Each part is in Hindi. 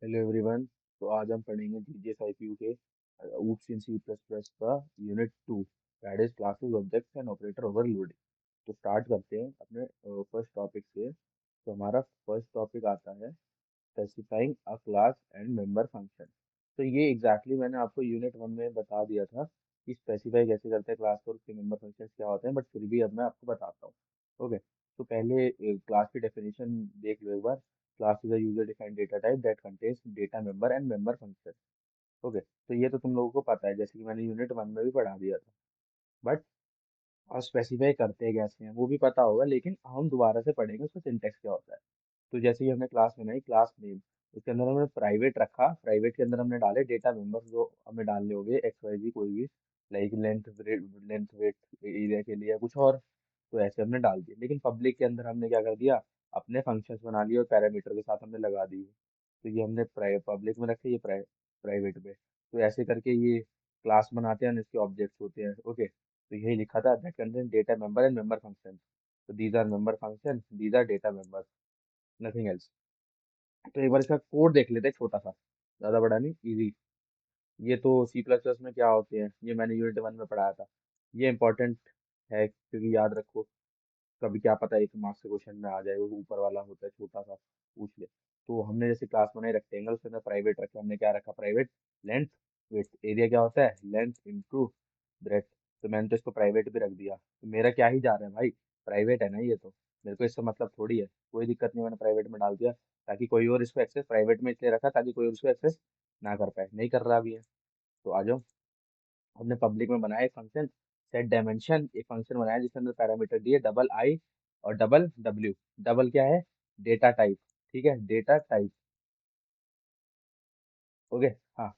Hello everyone. तो आज हम पढ़ेंगे GJSIPU के ऊप्स इन सी प्लस प्लस का unit 2, that is classes objects and operator overloading. तो स्टार्ट करते हैं अपने फर्स्ट टॉपिक से। तो हमारा फर्स्ट टॉपिक आता है specifying a class and member function. तो ये मैंने आपको यूनिट 1 में बता दिया था कि स्पेसिफाई कैसे करते हैं क्लास को और उसके मेंबर फंक्शंस क्या होते हैं, बट फिर भी अब मैं आपको बताता हूँ। ओके। तो पहले क्लास की डेफिनेशन देख लो एक बार। Class is a user defined data type that contains data member and member function. Okay, तो ये तो तुम लोगों को पता है, जैसे कि मैंने यूनिट 1 में भी पढ़ा दिया था। बट और स्पेसिफाई करते हैं कैसे हैं वो भी पता होगा, लेकिन हम दोबारा से पढ़ेंगे उसका सिंटेक्स क्या होता है। तो जैसे ही हमने क्लास बनाई, क्लास नेम, उसके अंदर हमने प्राइवेट रखा, प्राइवेट के अंदर हमने डाले डेटा मेंबर जो हमें डालने होंगे, एक्स वाई जी कोई भी, लाइक लेंथ वेट एरिया के लिए या कुछ और। तो ऐसे हमने डाल दिए, लेकिन पब्लिक के अंदर हमने क्या कर दिया, अपने फंक्शंस बना लिए और पैरामीटर के साथ हमने लगा दिए। तो ये हमने पब्लिक में रखे, ये प्राइवेट में। तो ऐसे करके ये क्लास बनाते हैं और इसके ऑब्जेक्ट्स होते हैं। ओके, तो यही लिखा था, that contain data member and member function. तो these are member function, these are data member, nothing else. तो एक बार इसका कोड देख लेते हैं, छोटा सा, ज्यादा बड़ा नहीं, इजी। ये तो सी प्लस प्लस में क्या होते हैं ये मैंने यूनिट 1 में पढ़ाया था। ये इंपॉर्टेंट है क्योंकि याद रखो, कभी क्या पता एक मार्क्स के क्वेश्चन में आ जाए, वो ऊपर वाला होता है छोटा सा, पूछ ले। तो हमने जैसे क्लास बनाई रेक्टेंगल, उसके अंदर प्राइवेट रखा, हमने क्या रखा, प्राइवेट लेंथ विड्थ एरिया, क्या होता है, लेंथ इंटू ब्रेथ। तो मैंने तो इसको प्राइवेट भी रख दिया, तो मेरा क्या ही जा रहा है भाई, प्राइवेट है ना ये तो, मेरे को इससे मतलब थोड़ी है, कोई दिक्कत नहीं, मैंने प्राइवेट में डाल दिया ताकि कोई और इसको एक्सेस, प्राइवेट में इसलिए रखा ताकि कोई और इसको एक्सेस ना कर पाए, नहीं कर रहा भी है। तो आ जाओ, हमने पब्लिक में बनाया एक फंक्शन सेट डायमेंशन, एक फंक्शन बनाया जिसके अंदर पैरामीटर दिए डबल आई और डबल डब्ल्यू। डबल क्या है, डेटा टाइप, ठीक है, डेटा टाइप। ओके, हाँ।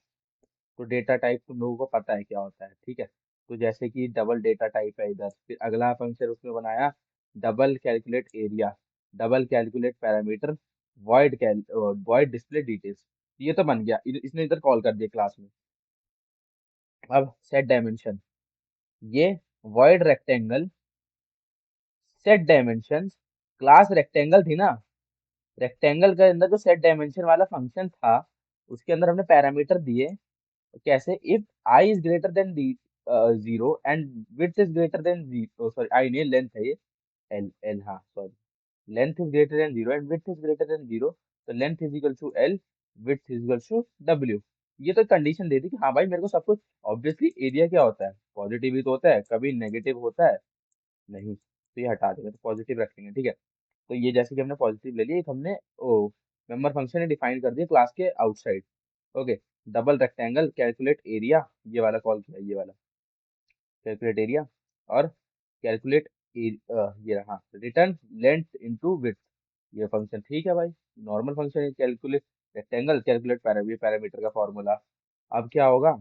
तो डेटा टाइप तुम लोगों को पता है क्या होता है, ठीक है। तो जैसे कि डबल डेटा टाइप है इधर, फिर अगला फंक्शन उसमें बनाया double calculate area, double calculate parameter, void display details. ये तो बन गया, इसने इधर कॉल कर दिया क्लास में। अब सेट डायमेंशन, ये void rectangle set dimension, class rectangle थी ना, रेक्टेंगल के अंदर जो सेट डायमेंशन वाला फंक्शन था, उसके अंदर हमने पैरामीटर दिए। कैसे, if I is greater than zero and width is greater than zero, sorry I नहीं, लेंथ है ये, एल एल, हाँ sorry, length is greater than zero and width is greater than zero, तो length is equal to L, width is equal to W. ये तो कंडीशन दे दी कि हाँ भाई मेरे को सब कुछ, ऑब्वियसली एरिया क्या होता है, पॉजिटिव ही तो होता है, कभी नेगेटिव होता है नहीं, तो ये हटा देंगे, तो पॉजिटिव रखेंगे, ठीक है। तो ये जैसे कि हमने पॉजिटिव ले लिया, एक हमने ओ मेंबर फंक्शन डिफाइन कर दिया क्लास के outside. Okay, double rectangle calculate area, ये वाला कॉल किया, ये वाला कैलकुलेट एरिया, और कैलकुलेट ये रहा रिटर्न लेंथ इनटू विड्थ, ये फंक्शन, ठीक है भाई, नॉर्मल फंक्शन है, कैलकुलेट रेक्टेंगल कैलकुलेट पैरामीटर का फॉर्मूला। अब क्या होगा,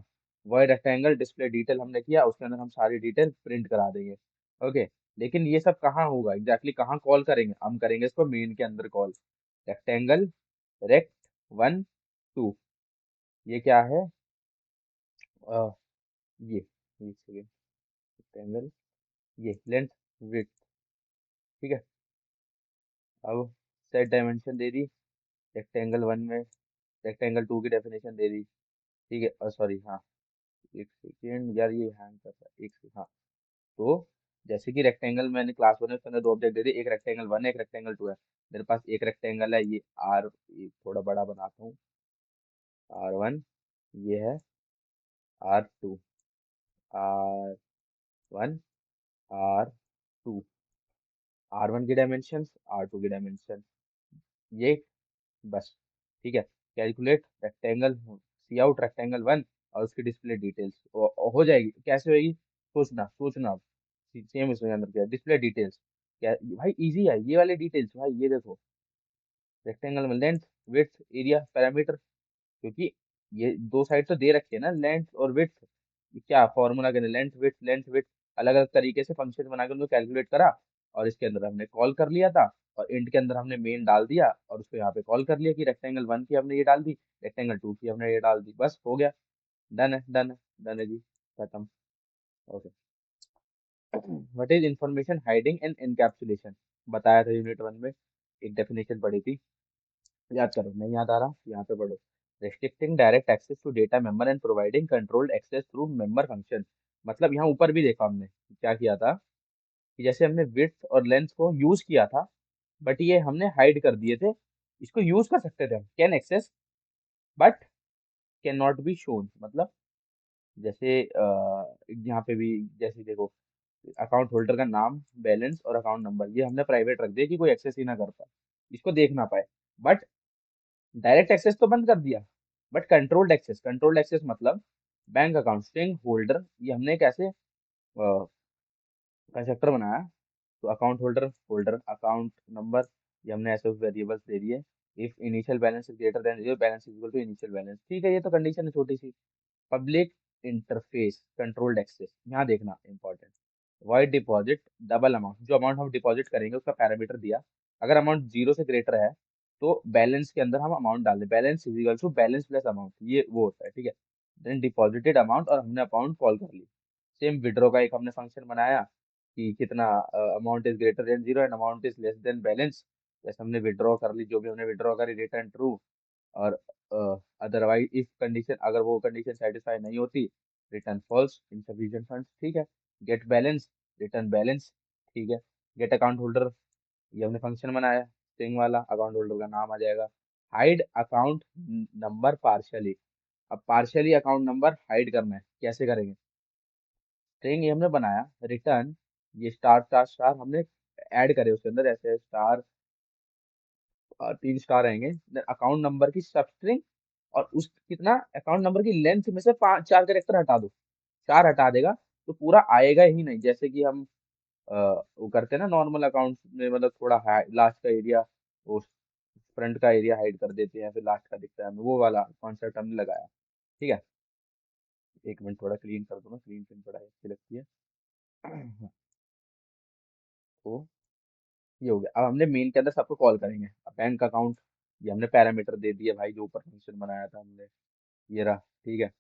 वही रेक्टेंगल डिस्प्ले डिटेल हमने किया, उसके अंदर हम सारी डिटेल प्रिंट करा देंगे। ओके, लेकिन ये सब कहाँ होगा एग्जैक्टली, कहाँ कॉल करेंगे, हम करेंगे इसको मेन के अंदर कॉल, रेक्टेंगल रेक्ट 1 2, ये क्या है, अ, ये सेकेंड रेक्टेंगल, ये लेंथ विड्थ, ठीक है। अब सेट डायमेंशन दे दी रेक्टेंगल 1 में, रेक्टेंगल 2 की डेफिनेशन दे दी, ठीक है, सॉरी हाँ, एक सेकेंड यार, ये हैंग कर रहा है, एक सेकेंड, हाँ। तो जैसे कि रेक्टेंगल मैंने क्लास वन में, उसके अंदर दो ऑब्जेक्ट दे दिए, एक रेक्टेंगल 1 है, एक रेक्टेंगल 2 है। मेरे पास एक रेक्टेंगल है, ये आर, थोड़ा बड़ा बनाता हूँ, R1, ये है R2, R1, R2, R1 की डायमेंशन, R2 की डायमेंशन, ये, बस, ठीक है। कैलकुलेट रेक्टेंगल, सी आउट रेक्टेंगल 1 और उसकी डिस्प्ले डिटेल्स हो जाएगी, कैसे होगी, सोचना सोचना आप। सेम इसमें अंदर क्या डिस्प्ले डिटेल्स, क्या भाई, इजी है ये वाले डिटेल्स भाई, ये देखो, रेक्टेंगल में लेंथ विड्थ एरिया पैरामीटर, क्योंकि ये दो साइड तो दे रखे हैं ना, लेंथ और विड्थ, क्या फॉर्मूला के लेंथ विड्थ अलग अलग तरीके से फंक्शन बना के उनको कैलकुलेट करा, और इसके अंदर हमने कॉल कर लिया था, और इंट के अंदर हमने मेन डाल दिया, और उसको यहाँ पे कॉल कर लिया कि रेक्टेंगल 1 की हमने ये डाल दी, रेक्टेंगल 2 की हमने ये डाल दी, बस हो गया, डन है, डन है, डन है जी, खत्म। Okay, what is information hiding and encapsulation, बताया था यूनिट 1 में, एक डेफिनेशन पढ़ी थी, याद करो, नहीं याद आ रहा यहाँ पे पढ़ो। restricting direct access to data member and providing controlled access through member function। मतलब यहाँ ऊपर भी देखा हमने क्या किया था कि जैसे हमने विड्थ और लेंथ को यूज किया था, बट ये हमने हाइड कर दिए थे। इसको यूज कर सकते थे हम, can access but can not be shown. मतलब जैसे यहाँ पे भी जैसे देखो, अकाउंट होल्डर का नाम, बैलेंस और अकाउंट नंबर ये हमने प्राइवेट रख दिया कि कोई एक्सेस ही ना कर पाए, इसको देख ना पाए। बट डायरेक्ट एक्सेस तो बंद कर दिया, but controlled access, controlled access मतलब बैंक अकाउंट स्ट्रिंग होल्डर, ये हमने कैसे कंस्ट्रक्टर बनाया। तो account holder holder account number, ये हमने ऐसे वेरिएबल्स दे दिए। If initial balance is greater than zero, balance is equal to initial balance. ठीक है, ये तो कंडीशन है छोटी सी। पब्लिक इंटरफेस कंट्रोल्ड एक्सेस, यहाँ देखना important. Void deposit double amount, जो अमाउंट हम डिपॉजिट करेंगे उसका पैरामीटर दिया। अगर अमाउंट जीरो से ग्रेटर है तो बैलेंस के अंदर हम अमाउंट डाल दें, balance is equal to balance plus amount, ये वो होता है। ठीक है, देन डिपॉजिटेड अमाउंट और हमने अमाउंट कॉल कर ली। सेम विड्रॉ का एक हमने फंक्शन बनाया कि कितना amount is greater than zero and amount is less then balance. जैसे हमने विड्रॉ कर ली, जो भी हमने विड्रॉ करी रिटर्न ट्रू, और अदरवाइज इफ कंडीशन, अगर वो कंडीशन सेटिस्फाई नहीं होती, रिटर्न फॉल्स इनसफिशिएंट फंड्स। ठीक है, गेट बैलेंस रिटर्न बैलेंस। ठीक है, गेट अकाउंट होल्डर, ये हमने फंक्शन बनाया स्ट्रिंग वाला, अकाउंट होल्डर का नाम आ जाएगा। हाइड अकाउंट नंबर पार्शियली, अब पार्शियली अकाउंट नंबर हाइड करना है, कैसे करेंगे। स्ट्रिंग ये हमने बनाया, रिटर्न, ये स्टार स्टार स्टार हमने ऐड करे उसके अंदर, ऐसे स्टार, तीन स्टार रहेंगे, अकाउंट नंबर की सब स्ट्रिंग, और उस कितना अकाउंट नंबर की लेंथ में से पांच चार कैरेक्टर हटा दो, चार हटा देगा तो पूरा आएगा ही नहीं। जैसे कि हम वो करते हैं ना नॉर्मल अकाउंट में, मतलब थोड़ा लास्ट का एरिया, वो फ्रंट का एरिया हाइड कर देते हैं, फिर लास्ट का दिखता है हमें, वो वाला कॉन्सेप्ट हमने लगाया। ठीक है, एक मिनट थोड़ा क्लीन कर दो ना, क्लीन पिन बड़ा अच्छी लगती है। तो ये हो गया। अब हमने मेन के अंदर सबको कॉल करेंगे। अब बैंक अकाउंट, ये हमने पैरामीटर दे दिया भाई, जो ऊपर फंक्शन बनाया था हमने, ये रहा। ठीक है,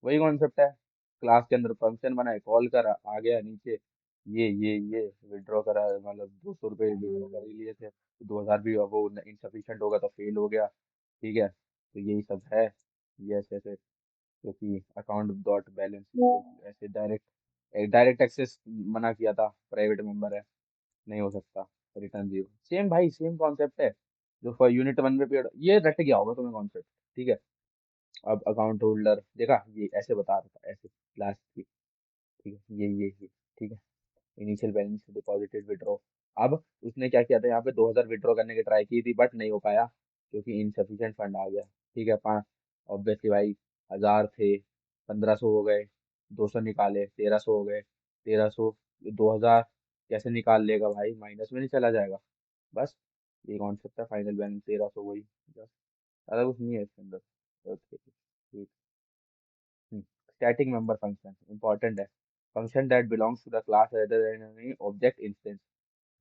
वही कॉन्सेप्ट है, क्लास के अंदर फंक्शन बनाए, कॉल करा, आ गया नीचे, ये विड्रॉ करा, मतलब 200 रुपये विड्रॉ कर ही लिए थे, तो 2000 भी अब वो इनसफिशियंट होगा तो फेल हो गया। ठीक है, तो यही सब है, ये ऐसे ऐसे, क्योंकि अकाउंट डॉट बैलेंस ऐसे डायरेक्ट डायरेक्ट एक्सेस मना किया था, प्राइवेट मेंबर है, नहीं हो सकता। रिटर्न जीरो, सेम भाई सेम कॉन्सेप्ट है जो फॉर यूनिट वन में पेड़, ये रट गया होगा तुम्हें कॉन्सेप्ट। ठीक है, अब अकाउंट होल्डर देखा, ये ऐसे बता रहा था, ऐसे लास्ट की। ठीक है, ये ठीक है, इनिशियल बैलेंस डिपॉजिटेड विड्रॉ। अब उसने क्या किया था, यहाँ पे 2000 विड्रॉ करने की ट्राई की थी बट नहीं हो पाया, क्योंकि इनसफिशियंट फंड आ गया। ठीक है, पाँच, ऑब्वियसली भाई, 1000 थे, 1500 हो गए, 200 निकाले, 1300 हो गए, 1300, 2000 कैसे निकाल लेगा भाई, माइनस में नहीं चला जाएगा। बस ये कॉन्सेप्ट है, फाइनल बैलेंस 1300 वही, बस ज्यादा कुछ नहीं है इसके अंदर। ओके, ठीक। स्टैटिक मेंबर फंक्शन इंपॉर्टेंट है, function that belongs to the class rather than any object instance,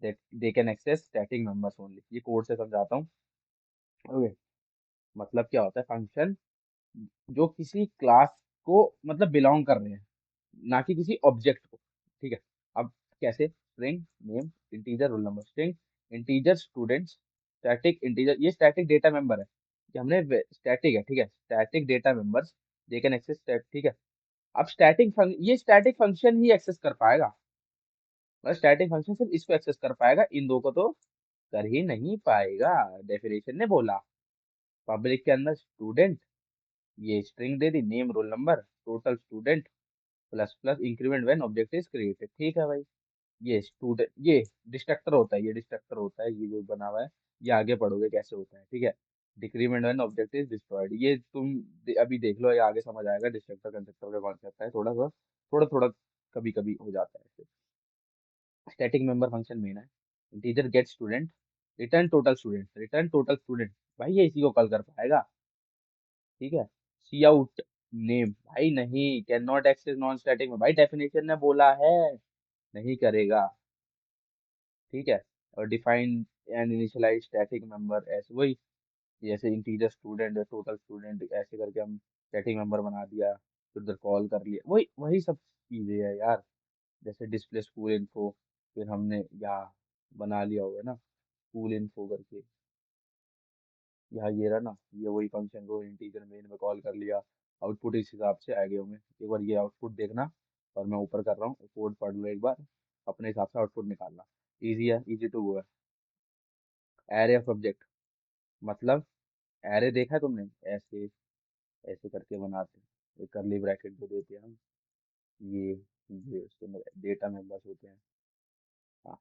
that they can access static members only. ये कोड से समझाता हूँ। ओके, मतलब क्या होता है, फंक्शन जो किसी क्लास को मतलब बिलोंग कर रहे हैं, ना कि किसी ऑब्जेक्ट को। ठीक है, अब कैसे, string name integer roll number, string integer students, static integer, ये स्टैटिक डेटा मेंबर है कि हमने स्टैटिक है। ठीक है, static data members they can access. ठीक है, अब ये स्टैटिक फंक्शन ही एक्सेस कर पाएगा, मतलब स्टैटिक फंक्शन सिर्फ इसको एक्सेस कर पाएगा, इन दो को तो कर ही नहीं पाएगा। डेफिनेशन ने बोला, पब्लिक के अंदर स्टूडेंट, ये string they the, name roll number, total student, plus plus increment when object is created. ठीक है भाई, ये स्टूडेंट, ये डिस्ट्रक्टर होता है, ये डिस्ट्रक्टर होता है, ये जो बना हुआ है, ये आगे पढ़ोगे कैसे होता है। ठीक है, decrement when object is destroyed, ये तुम अभी देख लो, ये आगे समझ आएगा, डिस्ट्रक्टर कंस्ट्रक्टर का कॉन्सेप्ट है, थोड़ा सा थोड़ा थोड़ा कभी कभी हो जाता है। स्टैटिक मेंबर फंक्शन मेन है, integer get student, return total student, return total student, भाई ये इसी को कॉल कर पाएगा। ठीक है, सी आउट नेम, भाई नहीं, can not access non static में, भाई डेफिनेशन ने बोला है नहीं करेगा। ठीक है, और define and initialize static member, ऐसे वही, जैसे इंटीजर स्टूडेंट टोटल स्टूडेंट ऐसे करके हम स्टैटिक मेंबर बना दिया, फिर उधर कॉल कर लिया, वही वही सब चीजें है यार। जैसे डिस्प्ले स्कूल इन्फो, फिर हमने यहाँ बना लिया होगा ना स्कूल इन्फो करके। यहाँ ये रहा ना, ये वही फंक्शन को इंटीजर मेन में कॉल कर लिया, आउटपुट इस हिसाब से आएंगे होंगे। एक बार ये आउटपुट देखना, और मैं ऊपर कर रहा हूँ, कोड पढ़ लो एक बार, अपने हिसाब से आउटपुट निकालना। इजी है, इजी टू गो है। एरे ऑफ ऑब्जेक्ट, मतलब एरे देखा है तुमने, ऐसे ऐसे करके बनाते हैं, करली ब्रैकेट जो देते हैं हम, ये ये उसके अंदर डेटा मेंबर्स होते हैं। हाँ,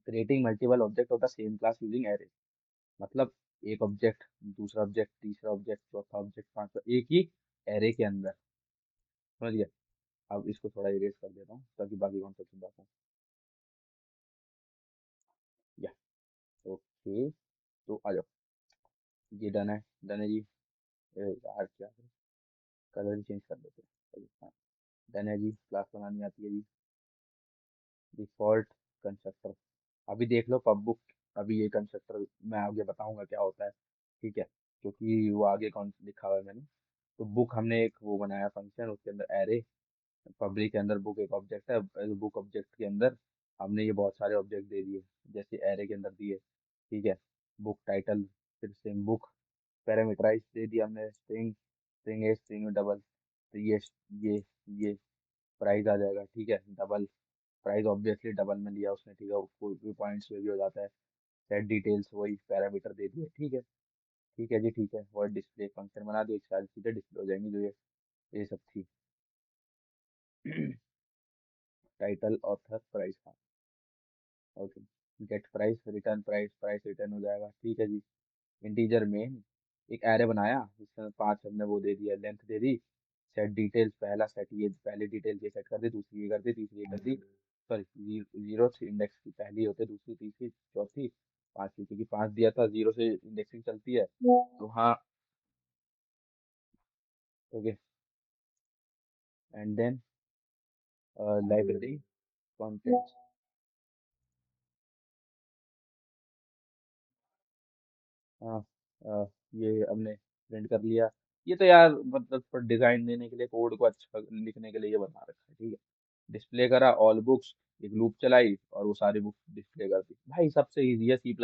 creating multiple object of the same class using array, मतलब एक ऑब्जेक्ट, दूसरा ऑब्जेक्ट, तीसरा ऑब्जेक्ट, चौथा ऑब्जेक्ट, पांचवा, एक ही एरे के अंदर। समझ गया? अब इसको थोड़ा इरेज कर देता हूँ ताकि बाकी कॉन्सेप्ट समझा पाऊँ। या ओके, तो आ जाओ, ये डन है जी। यार क्या है, कलर ही चेंज कर देते हैं। चलिए, हाँ, डन है जी। क्लास बनानी आती है जी। डिफॉल्ट कंस्ट्रक्टर, अभी देख लो पबबुक। अभी ये कंस्ट्रक्टर मैं आगे बताऊंगा क्या होता है, ठीक है, क्योंकि वो आगे कौन लिखा हुआ है मैंने। तो बुक हमने एक वो बनाया फंक्शन, उसके अंदर एरे, पब्लिक के अंदर बुक एक ऑब्जेक्ट है, बुक ऑब्जेक्ट के अंदर हमने ये बहुत सारे ऑब्जेक्ट दे दिए, जैसे एरे के अंदर दिए, ठीक है। बुक टाइटल, फिर सेम बुक, पैरामीटराइज दे दिया हमने, स्ट्रिंग, स्ट्रिंग ए, स्ट्रिंग डबल, तो ये ये प्राइस आ जाएगा, ठीक है, डबल प्राइस ऑब्वियसली डबल में लिया उसने, ठीक है, कोई भी पॉइंट्स में भी हो जाता है। सेट डिटेल्स वही पैरामीटर दे दिए, ठीक है, ठीक है जी, ठीक है। वर्ड डिस्प्ले फंक्शन बना दिए, सारी चीज़ें डिस्प्ले हो जाएंगी, जो ये सब थी। टाइटल, ऑथर, प्राइस, हाँ, okay. Get price, return price, price return हो जाएगा, ठीक है जी। इंटीजर में एक एरे बनाया, जिसमें 5 हमने वो दे दिया, लेंथ दे दी। सेट डिटेल्स, पहला सेट, ये पहली डिटेल ये सेट कर दी, दूसरी ये कर दी, तीसरी ये कर दी, सॉरी, जीरो से इंडेक्स की पहली होते, दूसरी, तीसरी, चौथी, पांचवी, क्योंकि 5 दिया था, जीरो से इंडेक्सिंग चलती है, तो हाँ। Okay, and then library contents. हाँ, ये हमने प्रिंट कर लिया। ये तो यार मतलब पर डिजाइन देने के लिए, कोड को अच्छा लिखने के लिए ये बना रखा है, ठीक है। डिस्प्ले करा ऑल बुक्स, एक लूप चलाई और वो सारी बुक्स डिस्प्ले कर दी। भाई सबसे इजी है C++,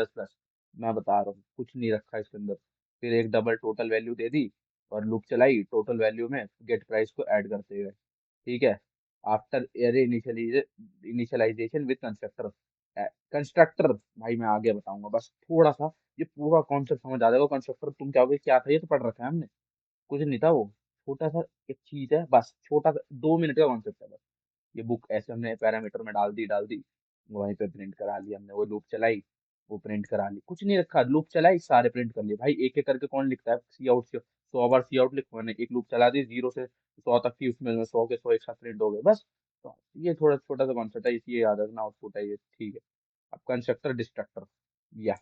मैं बता रहा हूँ, कुछ नहीं रखा इसके अंदर। फिर एक डबल टोटल वैल्यू दे दी, और लूप चलाई, टोटल वैल्यू में गेट प्राइस को ऐड करते गए, ठीक है। After array initialization with constructor, constructor भाई मैं आगे बताऊंगा, बस थोड़ा सा ये पूरा कॉन्सेप्ट समझ आ जाएगा। कंस्ट्रक्टर तुम कहोगे क्या था, ये तो पढ़ रखा है हमने, कुछ नहीं था वो, छोटा सा एक चीज है बस, छोटा सा 2 मिनट का कॉन्सेप्ट है बस। ये बुक ऐसे हमने पैरामीटर में डाल दी, वहीं पे प्रिंट करा लिया हमने, वो लूप चलाई, वो प्रिंट करा ली, कुछ नहीं रखा, लूप चलाई, सारे प्रिंट कर लिए। भाई एक एक करके कौन लिखता है सी आउट, 100 बार सी आउट लिखो, मैंने एक लूप चला दी, 0 से 100 तक की, उसमें 100 के 100 एक साथ प्रिंट हो गए बस। तो ये थोड़ा छोटा सा कॉन्सेप्ट है, इसी याद रखना, आउटपुट है ये, ठीक है। अब कंस्ट्रक्टर डिस्ट्रक्टर, या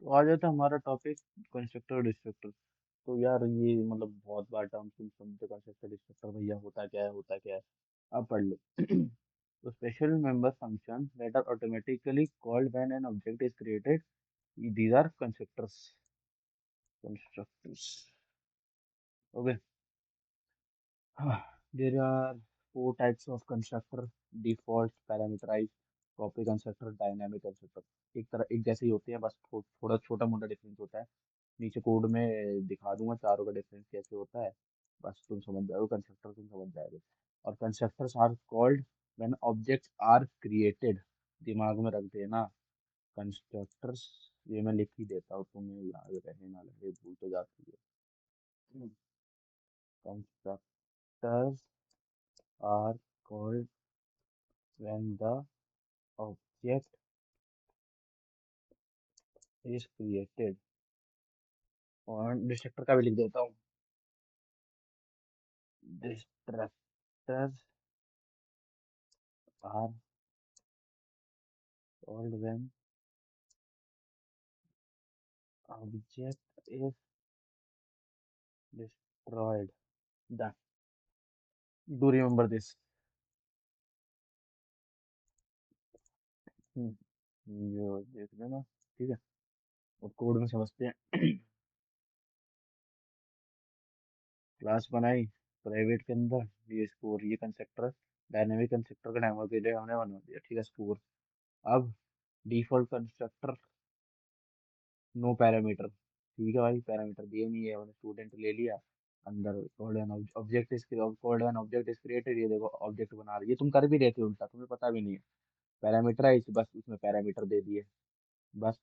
तो आ जाता है हमारा टॉपिक, कंस्ट्रक्टर डिस्ट्रक्टर। तो यार ये मतलब बहुत बार टर्म तुम सुनते, कंस्ट्रक्टर डिस्ट्रक्टर भैया होता क्या है, होता क्या है। अब पढ़ लो। तो special member function that are automatically called when an object is created, these are constructors, okay. There are 4 types of constructor: default, parameterized, copy constructor, dynamic constructor। एक तरह एक जैसे ही होते हैं, बस थोड़ा छोटा मोटा डिफरेंस होता है। नीचे कोड में दिखा दूंगा चारों का डिफरेंस कैसे होता है, बस तुम समझ जाओगे, कंस्ट्रक्टर तुम समझ जाओगे। और constructors are called when objects are created, दिमाग में रख देना। कंस्ट्रक्टर्स, ये मैं लिख ही देता हूँ, तुम्हें याद रहे ना रहे, भूल तो जाती है। Constructors are called when the object is created, और डिस्ट्रक्टर का भी लिख देता हूँ। Destructors are called when object is destroyed. Done. Do remember this. ये देख लेना, ठीक है। और कोड में समझते हैं। क्लास बनाई प्राइवेट के अंदर, ये स्कोर, ये कंस्ट्रक्टर, डायनेमिक कंस्ट्रक्टर का डेमो के लिए हमने बना दिया, ठीक है, स्कोर। अब डिफॉल्ट कंस्ट्रक्टर नो पैरामीटर, ठीक है भाई, पैरामीटर दिए नहीं है, मैंने स्टूडेंट ले लिया अंदर, code and object is code and object is created, ये देखो ऑब्जेक्ट बना रही है, तुम कर भी रहे थे उल्टा, तुम्हें पता भी नहीं है, पैरामीटर है बस उसमें पैरामीटर दे दिए, बस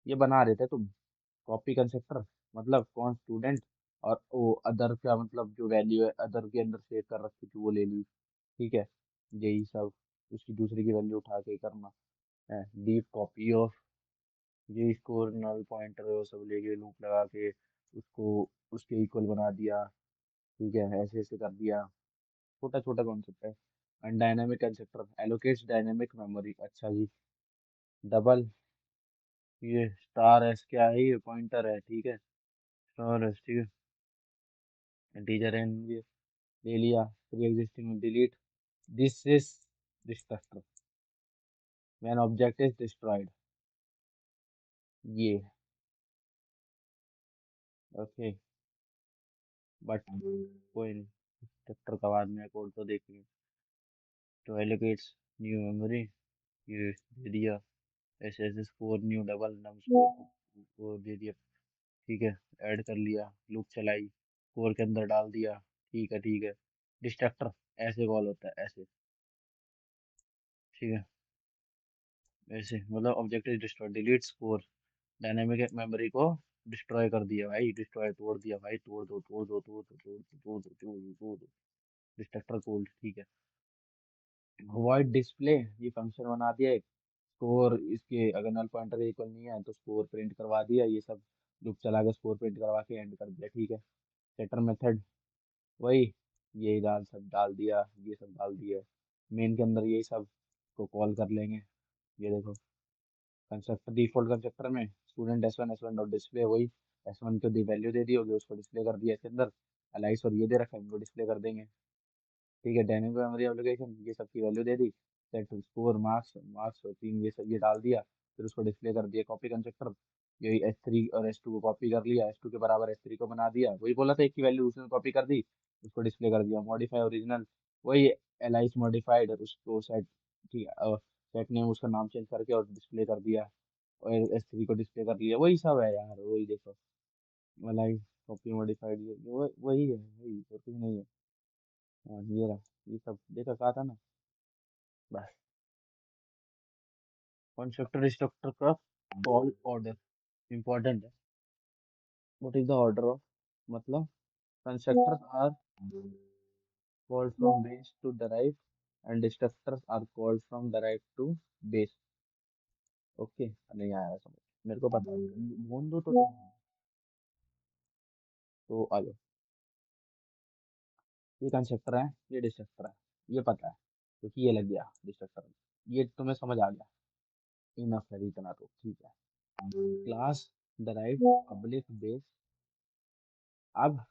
ये बना रहे थे तुम, कॉपी कंस्ट्रक्टर, मतलब कौन स्टूडेंट, और वो अदर का मतलब जो वैल्यू है अदर के अंदर सेव कर रखी थी वो ले ली, ठीक है, यही सब, उसकी दूसरे की वैल्यू उठा के करना है, डीप कॉपी ऑफ, ये स्कोर नल पॉइंटर वो सब लेके लूप लगा के उसको उसके इक्वल बना दिया, ठीक है, ऐसे ऐसे कर दिया, छोटा छोटा कॉन्सेप्ट है। And dynamic constructor allocates dynamic memory, अच्छा जी, डबल, ये स्टार एस क्या है, ये पॉइंटर है, ठीक है, स्टार एस, ठीक है, इंटीजर एन ये ले लिया, प्री एग्जिस्टिंग में delete, this is destructor when object is destroyed, ये, ओके, बट कोई नहीं, डिस्ट्रक्टर का बाद में कोड तो देखेंगे, तो एलोकेट्स न्यू मेमोरी, ये दे दिया, ऐसे ऐसे स्कोर न्यू डबल नम स्कोर को दे दिया, ठीक है, ऐड कर लिया, लूप चलाई, स्कोर के अंदर डाल दिया, ठीक है ठीक है, डिस्ट्रक्टर ऐसे कॉल होता है ऐसे, ठीक है, ऐसे मतलब object is destroy delete score, dynamic memory को डिस्ट्रॉय कर दिया भाई, डिस्ट्रॉय तोड़ दिया भाई, तोड़ दो तोड़ दो तोड़ दो तोड़ दो तोड़ दो तोड़ दो तोड़ दो, डिस्ट्रक्टर कोल्ड, ठीक है, वॉइड डिस्प्ले, ये फंक्शन बना दिया एक, स्कोर इसके अगर नल पॉइंटर इक्वल नहीं है तो स्कोर प्रिंट करवा दिया, ये सब लूप चला के स्कोर प्रिंट करवा के एंड कर दिया, ठीक है, सेटर मेथड वही, यही डाल सब डाल दिया, ये सब डाल दिया, मेन के अंदर यही सब को कॉल कर लेंगे, ये देखो कंस्ट्रक्टर, डिफॉल्ट कंस्ट्रक्टर में student S one dot display, वही S1 को दी वैल्यू दे दी होगी, उसको डिस्प्ले कर दिया इसके अंदर, एलाइस और ये दे रखा है, इनको डिस्प्ले कर देंगे, ठीक है, डायनेमिक मेमोरी एप्लीकेशन, ये सब की वैल्यू दे दी, सेट स्कोर मार्क्स मार्क्स और तीन ये सब ये डाल दिया, फिर उसको डिस्प्ले कर दिया, कॉपी कंस्ट्रक्टर, यही S3 और S2 को कॉपी कर लिया, S2 के बराबर S3 को बना दिया, वही बोला था एक की वैल्यू उसने कॉपी कर दी, उसको डिस्प्ले कर दिया, मॉडिफाई ओरिजिनल, वही एलाइस मॉडिफाइड उसको सेट, ठीक है, सेट नेम उसका नाम चेंज करके और डिस्प्ले कर दिया, और S3 को डिस्प्ले कर लिया, वही सब है यार, वही देखो, एलाइस कॉपी मॉडिफाइड, ये वही है, वही और कुछ नहीं है, हाँ ये रहा, ये सब देखा कहा था ना, बस, कंस्ट्रक्टर स्ट्रक्चर का कॉल ऑर्डर इंपॉर्टेंट है, what is the order of, मतलब constructors are called from base to derive and destructors are called from derive to base, okay, नहीं आया समझ, मेरे को पता है, बोल दो तो आ जाओ, ये कंस्ट्रक्टर है, ये डिस्ट्रक्टर है, ये पता है क्योंकि ये लग गया डिस्ट्रक्टर, ये तुम्हें समझ आ गया, इनफ है इतना तो ठीक है, क्लास डराइव पब्लिक बेस, अब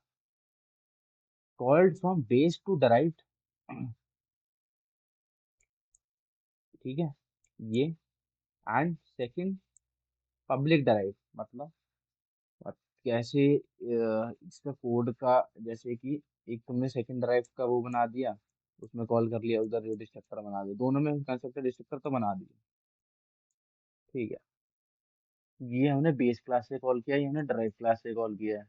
called from base to derived, ठीक है, ये एंड सेकंड पब्लिक डराइव, मतलब कैसे इसका कोड का, जैसे कि एक तुमने सेकंड ड्राइव का वो बना दिया, उसमें कॉल कर लिया, उधर डिस्ट्रक्टर बना दिया, दोनों में कंस्ट्रक्टर डिस्ट्रक्टर तो बना दिए, ठीक है, ये हमने बेस क्लास से कॉल किया, ये हमने ड्राइव क्लास से कॉल किया है,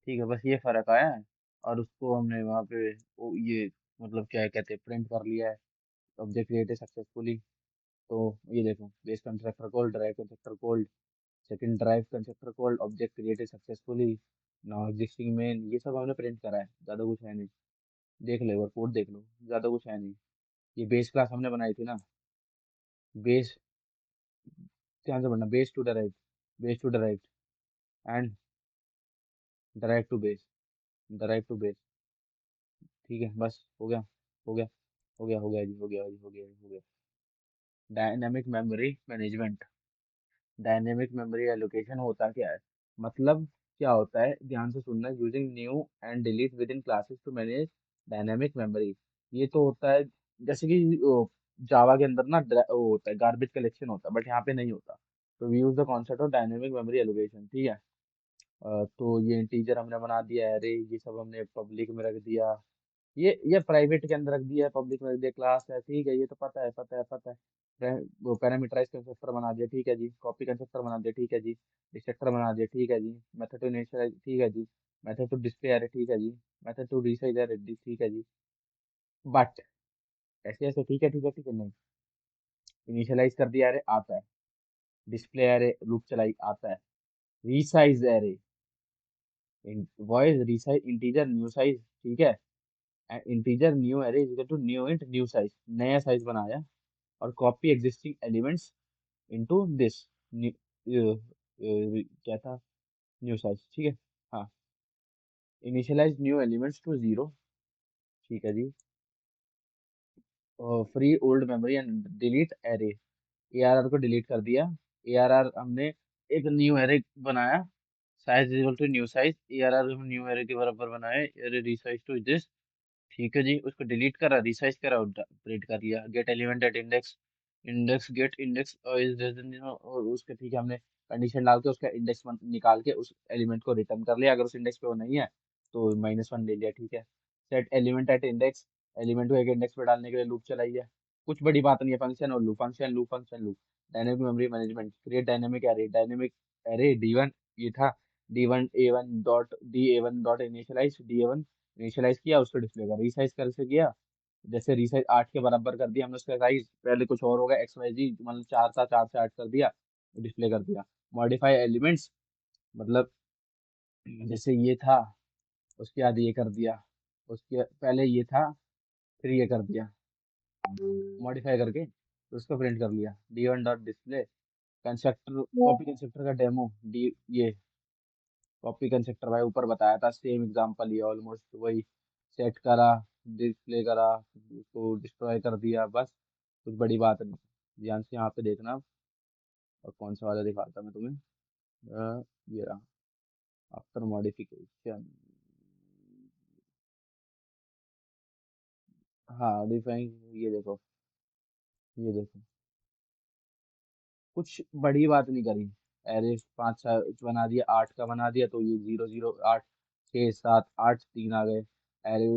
ठीक है, बस ये फर्क आया है, और उसको हमने वहाँ पे ये मतलब क्या कहते हैं प्रिंट कर लिया है, ऑब्जेक्ट क्रिएटेड सक्सेसफुली, तो ये देखो base constructor call, drive constructor call, second drive constructor called, object created successfully, now existing main, ये सब हमने प्रिंट करा है, ज्यादा कुछ है नहीं, देख लो एक बार कोड देख लो, ज्यादा कुछ है नहीं, ये बेस क्लास हमने बनाई थी ना, बेस, ध्यान से पढ़ना, base to derive, base to derive and derive to base, derive to base, ठीक है, बस हो गया हो गया हो गया हो गया जी हो गया जी हो गया जी हो गया, dynamic memory management, dynamic memory allocation होता क्या है, मतलब क्या होता है, ध्यान से सुनना, using new and delete within classes to manage dynamic memory, ये तो होता है जैसे कि जावा के अंदर ना वो होता है गार्बेज कलेक्शन होता है, बट यहाँ पे नहीं होता, तो we use the concept of dynamic memory allocation, ठीक है, तो ये इंटीजर हमने बना दिया है, अरे ये सब हमने पब्लिक में रख दिया, ये प्राइवेट के अंदर रख दिया है, पब्लिक में रख दिया, क्लास है, ठीक है, ये तो पता है पता है पता है, वो पैरामीटराइज कंस्ट्रक्टर बना दिया, ठीक है जी। कॉपी कंस्ट्रक्टर बना दिया, ठीक है जी। डिस्ट्रक्टर बना दिया, ठीक है जी। मेथड टू इनिशियलाइज, ठीक है जी। मेथड टू डिस्प्ले एरे, ठीक है जी। मेथड टू रीसाइज एरे, ठीक है जी। बट ऐसे ऐसे, ठीक है ठीक है ठीक है, नहीं। इनिशियलाइज कर दिया एरे, आता है। डिस्प्ले एरे लूप चलाई, आता है। Resize array, void resize integer new size, ठीक है। Integer new array is equal to new int new size, नया साइज बनाया। और copy existing elements into this क्या था, न्यू साइज, ठीक है। हाँ, initialize new elements to zero, ठीक है जी। Free old memory and delete array, ARR को डिलीट कर दिया। एआरआर हमने एक न्यू एरे बनाया, size equal to new size, ARR हम न्यू एरे के बराबर बनाए, एरे रीसाइज टू दिस, ठीक है जी। उसको डिलीट करा, रिसाइज करा, प्रिंट कर लिया। Get element at index, index get index is less than, और उसके, ठीक है, हमने कंडीशन डाल के उसका इंडेक्स निकाल के उस एलिमेंट को रिटर्न कर लिया। अगर उस इंडेक्स पे वो नहीं है तो -1 ले लिया, ठीक है। Set element at index, element को एक इंडेक्स पे डालने के लिए लूप चलाई है। कुछ बड़ी बात नहीं है, फंक्शन और loop, function loop, function loop. Dynamic memory management, create dynamic array, dynamic array D1, ये था। D1 A1 dot initialise, D1 initialise किया, उसको डिस्प्ले कर रीसाइज कर से किया। जैसे रीसाइज 8 के बराबर कर दिया हमने उसका साइज, पहले कुछ और होगा XYZ, मतलब 4 था, 4 से 8 कर दिया, डिस्प्ले कर दिया। मॉडिफाई एलिमेंट्स, मतलब जैसे ये था, उसके बाद ये कर दिया, उसके पहले ये था, फिर ये कर दिया, मॉडिफाई करके तो उसको प्रिंट कर लिया। D1 dot display constructor, copy constructor का डेमो, डी ये कॉपी कंस्ट्रक्टर भाई ऊपर बताया था, सेम एग्जांपल ये ऑलमोस्ट वही। सेट करा, डिस्प्ले करा, उसको डिस्ट्रॉय कर दिया, बस। कुछ बड़ी बात नहीं। ध्यान से यहाँ पे देखना। और कौन सा वाला दिखाता मैं तुम्हें, ये रहा, आफ्टर मॉडिफिकेशन। हाँ, डिफाइन, ये देखो, ये देखो, कुछ बड़ी बात नहीं करी। एरे 5 बना दिया, 8 का बना दिया, तो ये 0 0 8 6 7 8 3 आ गए। एरे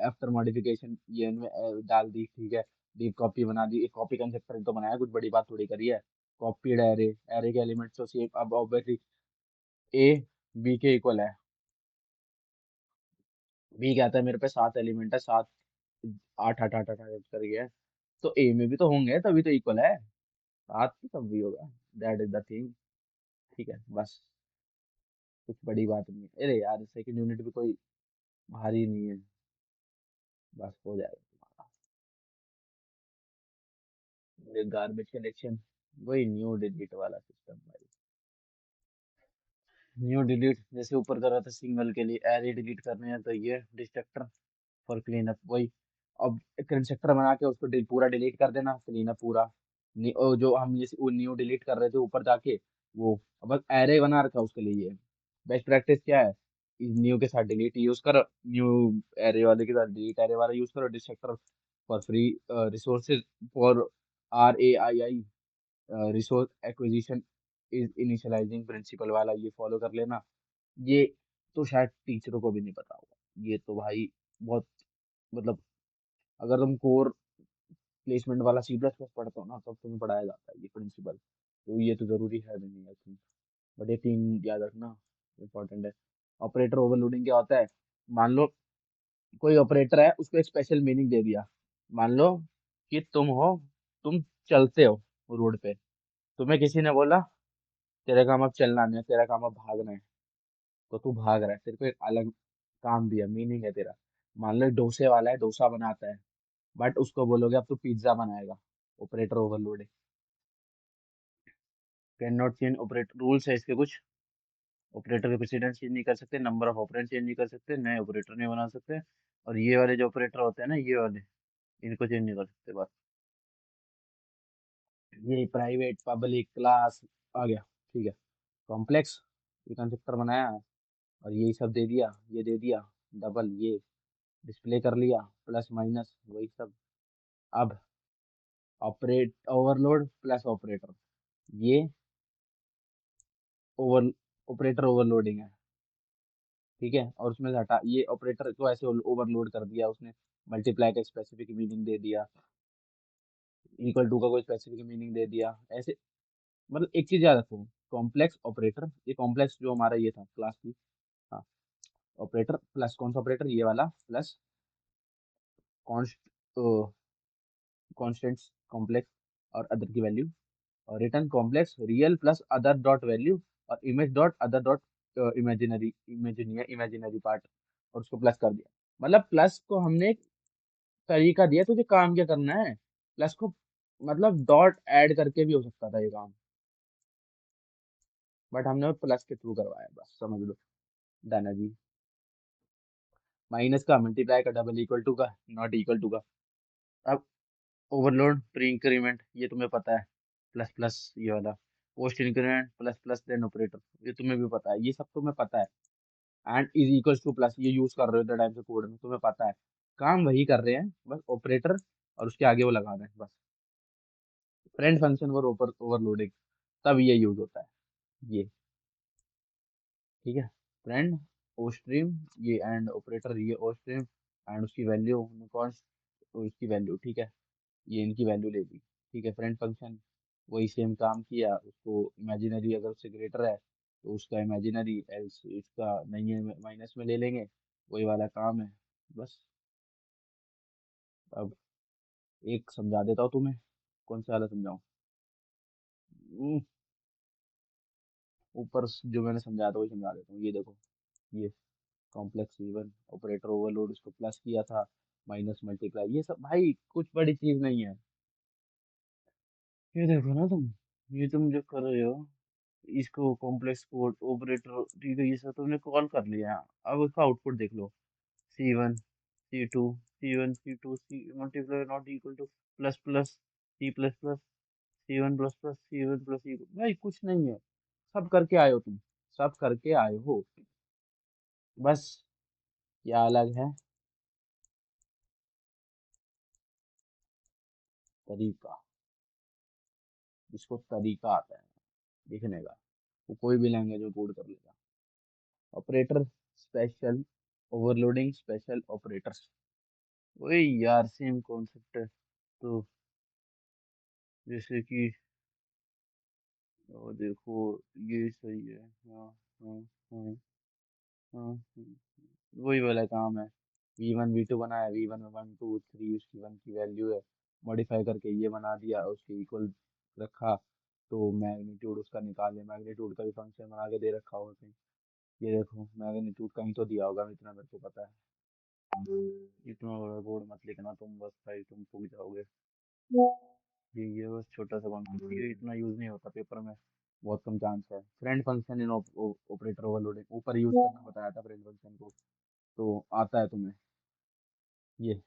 आफ्टर मॉडिफिकेशन ये इनमें डाल दी, ठीक है। डीप कॉपी बना दी, एक कॉपी कंसेप्टर तो बनाया, कुछ बड़ी बात थोड़ी करी है। कॉपीड एरे, एरे के एलिमेंट्स तो सेम, अब ऑब्वियसली ए बी के इक्वल है। बी कहता है मेरे पे 7 एलिमेंट है, 7 8 8 8 8 कर गया, तो ए में भी तो होंगे, तभी तो इक्वल है। 7 तो तब भी होगा, दैट इज द थिंग, ठीक है, बस। कुछ बड़ी बात नहीं है। अरे यार, सेकंड यूनिट भी कोई भारी नहीं है, बस हो जाएगा तुम्हारा। गार्बेज कलेक्शन, वही न्यू डिलीट वाला सिस्टम भाई। न्यू डिलीट जैसे ऊपर कर रहा था सिंगल के लिए, एरे डिलीट करने हैं तो ये डिस्ट्रक्टर फॉर क्लीन अप, वही। अब कंस्ट्रक्टर बना के उसको पूरा डिलीट कर देना, क्लीन अप पूरा। जो हम जैसे वो न्यू डिलीट कर रहे थे ऊपर जाके, वो अब बस एरे बना रखा उसके लिए। ये बेस्ट प्रैक्टिस क्या है, न्यू के साथ डिलीट यूज करो, न्यू एरे वाले के साथ डिलीट एरे वाला यूज करो। Destructor for free resources, for RAII resource acquisition is initializing principle वाला, ये फॉलो कर लेना। ये तो शायद टीचरों को भी नहीं पता होगा, ये तो भाई बहुत, मतलब अगर तुम कोर प्लेसमेंट वाला C++ पढ़ते हो ना, तब तुम्हें पढ़ाया जाता है ये प्रिंसिपल, तो ये तो जरूरी है भी नहीं आई थिंक। बट ये 3 याद रखना, इंपॉर्टेंट है। ऑपरेटर ओवरलोडिंग क्या होता है, मान लो कोई ऑपरेटर है, उसको एक स्पेशल मीनिंग दे दिया। मान लो कि तुम चलते हो रोड पे, तुम्हें किसी ने बोला तेरा काम अब चलना नहीं है, तेरा काम अब भागना है, तो तू भाग रहा है, तेरे को एक अलग काम दिया, मीनिंग है तेरा। मान लो एक डोसे वाला है, डोसा बनाता है, बट उसको बोलोगे अब तू पिज्जा बनाएगा, operator overload. Can not change operator, rules है इसके कुछ। ऑपरेटर के प्रेसिडेंस चेंज नहीं कर सकते, नंबर ऑफ ऑपरेंड चेंज नहीं कर सकते, नए ऑपरेटर नहीं बना सकते। और ये वाले जो ऑपरेटर होते हैं ना, ये वाले, इनको चेंज नहीं कर सकते, बस। ये प्राइवेट पब्लिक क्लास आ गया, ठीक है। कॉम्प्लेक्स, ये कंस्ट्रक्टर बनाया, और यही सब दे दिया, ये दे दिया, डबल ये डिस्प्ले कर लिया, प्लस माइनस वही सब। अब ऑपरेट ओवरलोड प्लस ऑपरेटर, ये ओवर ऑपरेटर ओवरलोडिंग है, ठीक है। और उसमें से हटा, ये ऑपरेटर को ऐसे ओवरलोड कर दिया उसने, मल्टीप्लाई का स्पेसिफिक मीनिंग दे दिया। इक्वल टू का कोई स्पेसिफिक मीनिंग दे दिया ऐसे। मतलब एक चीज याद रखो, कॉम्प्लेक्स ऑपरेटर, ये कॉम्प्लेक्स जो हमारा ये था क्लास की। हाँ, ऑपरेटर प्लस कौन सा ऑपरेटर, ये वाला प्लस कॉन्स्ट कॉन्स्टेंट्स कॉम्प्लेक्स और अदर की वैल्यू, और return complex real plus other dot value और image dot other dot imaginary part, और उसको प्लस कर दिया। मतलब प्लस को हमने एक तरीका दिया तुझे काम क्या करना है। प्लस को मतलब डॉट ऐड करके भी हो सकता था ये काम, बट हमने प्लस के थ्रू करवाया, बस समझ लो। डन है जी। माइनस का मल्टीप्लाई का डबल इक्वल टू का नॉट इक्वल टू का। अब ओवरलोड प्री इंक्रीमेंट ये तुम्हें पता है, प्लस प्लस ये वाला। Post increment plus plus then operator, ये तुम्हें भी पता है, ये सब तुम्हें पता है। And is equals two plus, ये यूज कर रहे हो इतने टाइम से कोड में, तुम्हें पता है। काम वही कर रहे हैं, बस ऑपरेटर और उसके आगे वो लगा रहे हैं बस। फ्रेंड फंक्शन और ओवरलोडिंग, तब ये यूज होता है ये। ठीक है, फ्रेंड ओ स्ट्रीम ये एंड ऑपरेटर ये ओ स्ट्रीम एंड उसकी वैल्यू कॉन्स्ट, उसकी वैल्यू ठीक है, ये इनकी वैल्यू ले ली। ठीक है, फ्रेंड फंक्शन वही सेम काम किया, उसको इमेजिनरी अगर उससे ग्रेटर है तो उसका इमेजिनरी, एल्स इसका नहीं है माइनस में ले लेंगे, वही वाला काम है बस। अब एक समझा देता हूँ तुम्हें, कौन सा वाला समझाऊँ। हम्म, ऊपर जो मैंने समझाया था वही समझा देता हूँ, ये देखो। ये कॉम्प्लेक्स इवन ऑपरेटर ओवरलोड, इसको प्लस किया था, माइनस मल्टीप्लाई, ये सब भाई कुछ बड़ी चीज नहीं है। ये देखो ना तुम, ये तुम जो कर रहे हो इसको कॉम्प्लेक्स कोड ऑपरेटर, ठीक है, ये सब तुमने कॉल कर लिया। अब उसका आउटपुट देख लो, C1 C2 C multiply not equal to plus plus C++ C1++C1+, भाई कुछ नहीं है। सब करके आए हो तुम, सब करके आए हो, बस क्या अलग है तरीका, जिसको तरीका आता है लिखने का वो कोई भी लैंग्वेज में कोड कर लेगा। Operator special overloading special operators, वही यार सेम कॉन्सेप्ट है। तो जैसे कि देखो ये सही है, हाँ हाँ हाँ हाँ वही वाला काम है। V1 V2 बनाया, V1 1 2 3 उसकी वन की वैल्यू है, मॉडिफाई करके ये बना दिया, उसके इक्वल रखा, तो मैग्नीट्यूड उसका निकाले, मैग्नीट्यूड का भी फंक्शन बना के दे रखा होगा कहीं। ये देखो मैग्नीट्यूड कहीं तो दिया होगा, इतना मेरे को पता है। इतना बड़ा कोड मत लिखना तुम, बस भाई तुम फूक जाओगे। ये बस छोटा सा कॉन्सेप्ट, ये इतना यूज नहीं होता पेपर में, बहुत कम चांस है। Friend function in operator overloading, ऊपर यूज करना बताया था फ्रेंड फंक्शन को, तो आता है तुम्हें ये।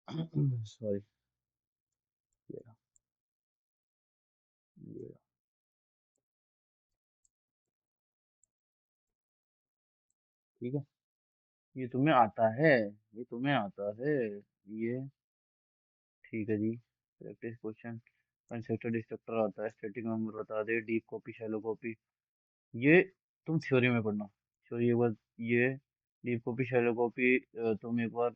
सॉरी, ये रहा, ये रहा, ठीक है, ये तुम्हें आता है, ये तुम्हें आता है ये, ठीक है जी। प्रैक्टिस क्वेश्चन, कंस्ट्रक्टर डिस्ट्रक्टर आता है, स्टैटिक मेंबर बता दे, डीप कॉपी शैलो कॉपी, ये तुम थ्योरी में पढ़ना। थ्योरी एक बार, ये डीप कॉपी शैलो कॉपी तुम एक बार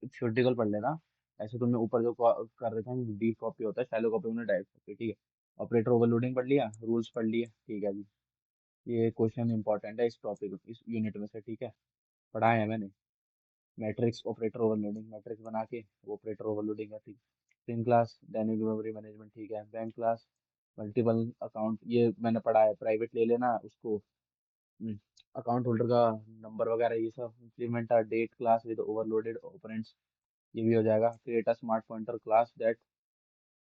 थ्योरेटिकल पढ़ लेना। ऐसे तुमने ऊपर जो कर रहे थे, डीप कॉपी होता है, शैलो कॉपी में डायरेक्ट कॉपी, ठीक है। ऑपरेटर ओवरलोडिंग पढ़ लिया, रूल्स पढ़ लिए, ठीक है जी। ये क्वेश्चन इंपॉर्टेंट है इस टॉपिक इस यूनिट में से, ठीक है, पढ़ाया है मैंने। मैट्रिक्स ऑपरेटर ओवरलोडिंग, मैट्रिक्स बना के ऑपरेटर ओवरलोडिंग है, ठीक। String class dynamic memory management, ठीक है। बैंक क्लास मल्टीपल अकाउंट, ये मैंने पढ़ा है, प्राइवेट ले लेना उसको। अकाउंट होल्डर का नंबर वगैरह ये सब। Implement a date class with overloaded operands, ये भी हो जाएगा। Create a smart pointer class that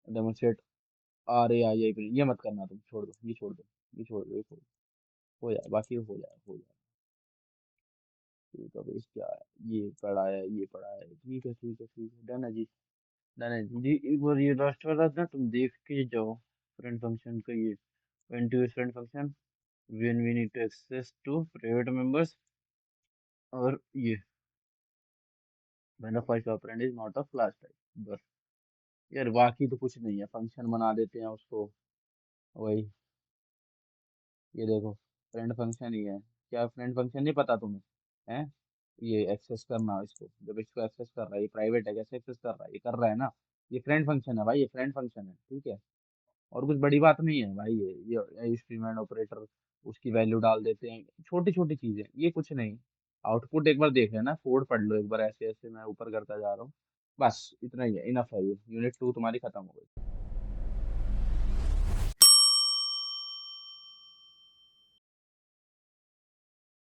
demonstrate RAI, ये मत करना तुम, छोड़ दो ये, छोड़ दो ये, छोड़ दो ये, छोड़ दो, हो जाए बाकी, हो जाए। ठीक है भाई, क्या है, ये पढ़ा है, ये पढ़ा है, ठीक है ठीक है ठीक है, डन है जी। डन है जी, एक बार ये लास्ट वाला ना तुम देख के जाओ, फ्रेंड फंक्शन का ये, when to use friend function when we need to access to private members, और ये when the first operand is not of class type, बस। यार बाकी तो कुछ नहीं है, फंक्शन बना देते हैं उसको, वही। ये देखो फ्रेंड फंक्शन ही है, क्या फ्रेंड फंक्शन नहीं पता तुम्हें है। ये एक्सेस करना इसको, जब इसको एक्सेस कर रहा है, ये प्राइवेट है, कैसे एक्सेस कर रहा है, ये कर रहा है ना, ये फ्रेंड फंक्शन है भाई, ये फ्रेंड फंक्शन है, ठीक है। और कुछ बड़ी बात नहीं है भाई, ये स्ट्रीमलाइन ऑपरेटर, उसकी वैल्यू डाल देते हैं, छोटी छोटी चीजें, ये कुछ नहीं। आउटपुट एक बार देख लेना, कोड पढ़ लो एक बार, ऐसे ऐसे मैं ऊपर करता जा रहा हूँ, बस इतना ही है, इनफ है, ये यूनिट 2 तुम्हारी खत्म हो गई।